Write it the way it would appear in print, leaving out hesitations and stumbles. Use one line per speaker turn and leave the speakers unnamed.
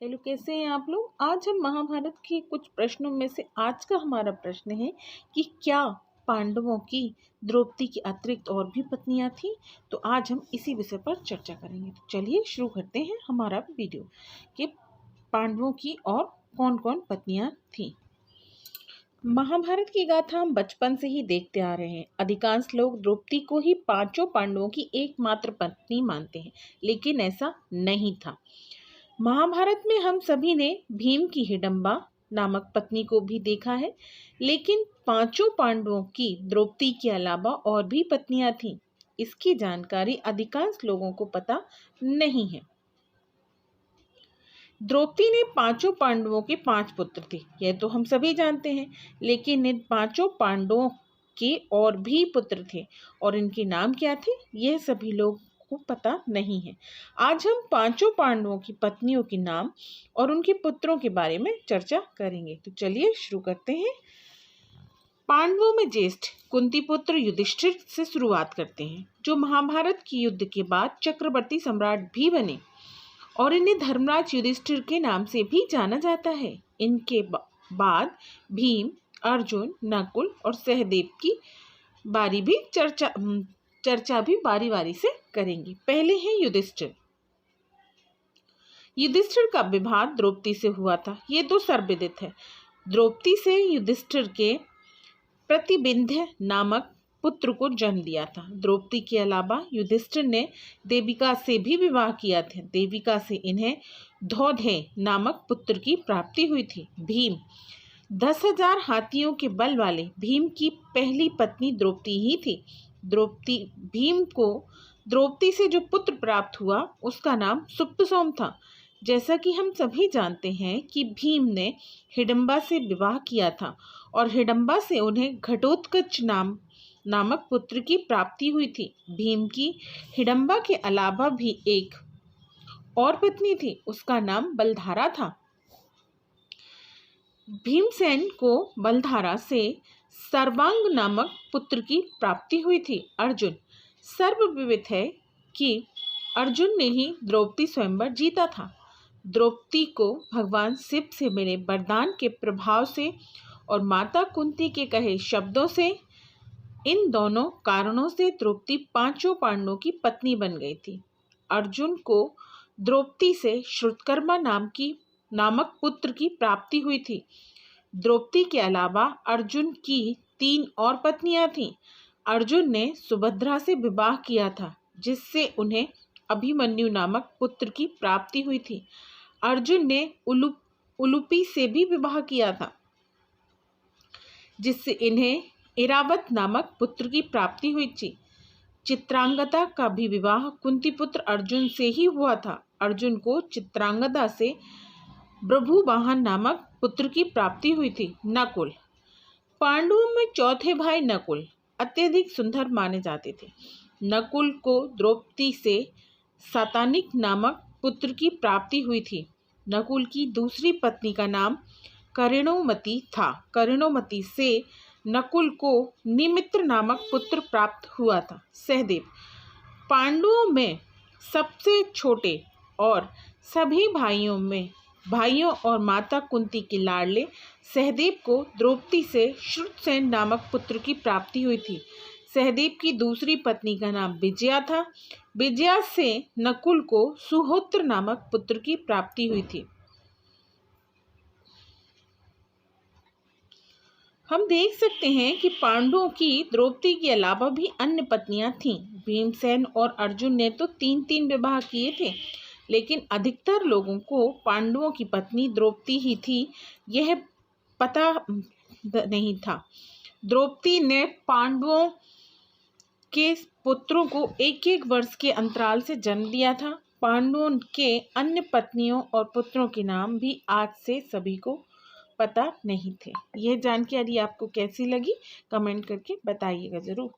Hello, कैसे हैं आप लोग। आज हम महाभारत के कुछ प्रश्नों में से आज का हमारा प्रश्न है कि क्या पांडवों की द्रौपदी की अतिरिक्त और भी पत्नियां थीं। तो आज हम इसी विषय पर चर्चा करेंगे। तो चलिए शुरू करते हैं हमारा वीडियो कि पांडवों की और कौन कौन पत्नियां थीं। महाभारत की गाथा हम बचपन से ही देखते आ रहे हैं। अधिकांश लोग द्रौपदी को ही पांचों पांडवों की एकमात्र पत्नी मानते हैं, लेकिन ऐसा नहीं था। महाभारत में हम सभी ने भीम की हिडंबा नामक पत्नी को भी देखा है, लेकिन पांचों पांडवों की द्रौपदी के अलावा और भी पत्नियां थीं। इसकी जानकारी अधिकांश लोगों को पता नहीं है। द्रौपदी ने पांचों पांडवों के 5 पुत्र थे, यह तो हम सभी जानते हैं, लेकिन इन पांचों पांडवों के और भी पुत्र थे और इनके नाम क्या थे यह सभी लोग को पता नहीं है। आज हम पांचों पांडवों की पत्नियों के नाम और उनके पुत्रों के बारे में चर्चा करेंगे। तो चलिए शुरू करते हैं। पांडवों में ज्येष्ठ कुंती पुत्र युधिष्ठिर से शुरुआत करते हैं, जो महाभारत की युद्ध के बाद चक्रवर्ती सम्राट भी बने और इन्हें धर्मराज युधिष्ठिर के नाम से भी जाना जाता है। इनके बाद भीम, अर्जुन, नकुल और सहदेव की बारी भी चर्चा भी बारी बारी से करेंगे। पहले है युधिष्ठिर। युधिष्ठिर का विवाह द्रौपदी से हुआ था, ये तो सर्वविदित है। द्रौपदी से युधिष्ठिर के प्रतिबिंध्य नामक पुत्र को जन्म दिया था। द्रौपदी के अलावा युधिष्ठिर ने देविका से भी विवाह किया था। देविका से इन्हें धौधेय नामक पुत्र की प्राप्ति हुई थी। भीम 10,000 हाथियों के बल वाले भीम की पहली पत्नी द्रौपदी ही थी। भीम को द्रौपदी से जो पुत्र प्राप्त हुआ उसका नाम सुप्तसोम था। जैसा कि हम सभी जानते हैं कि भीम ने हिडंबा से विवाह किया था और हिडंबा से उन्हें घटोत्कच नामक पुत्र की प्राप्ति हुई थी। भीम की हिडंबा के अलावा भी एक और पत्नी थी, उसका नाम बलधारा था। भीमसेन को बलधारा से सर्वांग नामक पुत्र की प्राप्ति हुई थी। अर्जुन सर्वविदित है कि अर्जुन ने ही द्रौपदी स्वयंवर जीता था। द्रौपदी को भगवान शिव से मिले वरदान के प्रभाव से और माता कुंती के कहे शब्दों से, इन दोनों कारणों से द्रौपदी पांचों पांडवों की पत्नी बन गई थी। अर्जुन को द्रौपदी से श्रुतकर्मा नामक पुत्र की प्राप्ति हुई थी। द्रौपदी के अलावा अर्जुन की 3 और पत्नियां थीं। अर्जुन ने सुभद्रा से विवाह किया था, जिससे उन्हें अभिमन्यु नामक पुत्र की प्राप्ति हुई थी। अर्जुन ने उलूपी से भी विवाह किया था, जिससे इन्हें इरावत नामक पुत्र की प्राप्ति हुई थी। चित्रांगदा का भी विवाह कुंती पुत्र अर्जुन से ही हुआ था। अर्जुन को चित्रांगदा से प्रभुवाहन नामक पुत्र की प्राप्ति हुई थी। नकुल पांडवों में चौथे भाई नकुल अत्यधिक सुंदर माने जाते थे। नकुल को द्रौपदी से सातानिक नामक पुत्र की प्राप्ति हुई थी। नकुल की दूसरी पत्नी का नाम करिणोमती था। करिणोमती से नकुल को निमित्र नामक पुत्र प्राप्त हुआ था। सहदेव पांडवों में सबसे छोटे और सभी भाइयों और माता कुंती के लाडले सहदेव को द्रौपदी से श्रुतसेन नामक पुत्र की प्राप्ति हुई थी। सहदेव की दूसरी पत्नी का नाम विजया था। विजया से नकुल को सुहोत्र नामक पुत्र की प्राप्ति हुई थी। हम देख सकते हैं कि पांडवों की द्रौपदी के अलावा भी अन्य पत्नियां थीं। भीमसेन और अर्जुन ने तो 3-3 विवाह किए थे, लेकिन अधिकतर लोगों को पांडवों की पत्नी द्रौपदी ही थी यह पता नहीं था। द्रौपदी ने पांडवों के पुत्रों को 1-1 वर्ष के अंतराल से जन्म दिया था। पांडवों के अन्य पत्नियों और पुत्रों के नाम भी आज से सभी को पता नहीं थे। यह जानकारी आपको कैसी लगी कमेंट करके बताइएगा ज़रूर।